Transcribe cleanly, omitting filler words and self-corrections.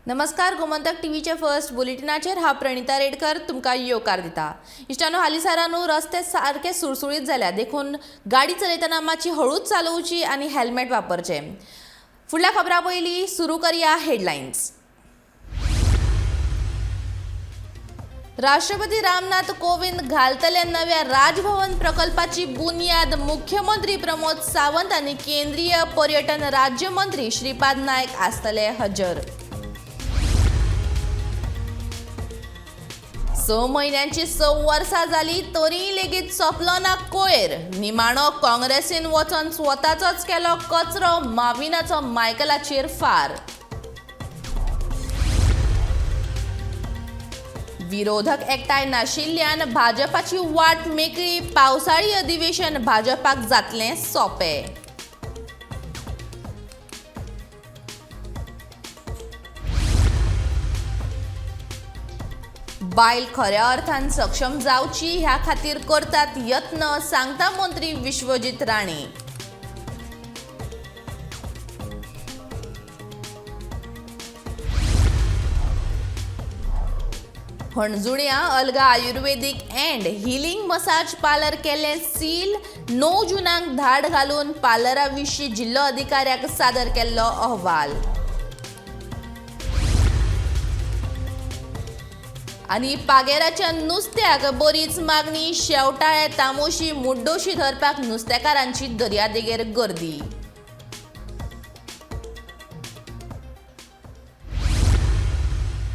नमस्कार, गोमंतक टीव्हीचे फर्स्ट बुलेटिनाचेर हांव प्रणिता रेडकर तुमकां येवकार दिता। इश्टानो, हालींसरानू रस्ते सारके सुळसुळीत जाल्यात, देखून गाडी चलयतना मातशी हळूच चालोवची आनी हेल्मेट वापरचें। फुडल्या खबरां पयलीं सुरू करया हेडलायन्स। राष्ट्रपती रामनाथ कोविंद घालतले नव्या राजभवन प्रकल्पाची बुनियाद। मुख्यमंत्री प्रमोद सावंत आनी केंद्रीय पर्यटन राज्यमंत्री श्रीपाद नायक आसतले हजर। 6 म्हयन्यांची 6 वर्सां जाली तरी लेगीत सोंपलो ना कोयर। निमाणो काँग्रेसीन वचून स्वताचोच केलो कचरो, माविनाचो मायकलाचेर फार। विरोधक एकठांय नाशिल्ल्यान भाजपाची वाट मेकळी। पावसाळी अधिवेशन भाजपाक जातलें सोंपें। बायल खऱ्या अर्थान सक्षम जावची ह्या खातीर करतात यत्न, सांगता मंत्री विश्वजीत राणे। पणजुण्या अलगा आयुर्वेदीक अँड हिलिंग मसाज पार्लर केलें सील। 9 जूनाक धाड घालून पार्लरा विशीं जिल्लो अधिकाऱ्याक सादर केल्लो अहवाल। आनी पागेराच्या नुस्त्याक बरीच मागणी। शेवटाळे, तामोशी, मुड्डोशी धरपाक नुस्तेकारांची दर्यादेगेर गर्दी।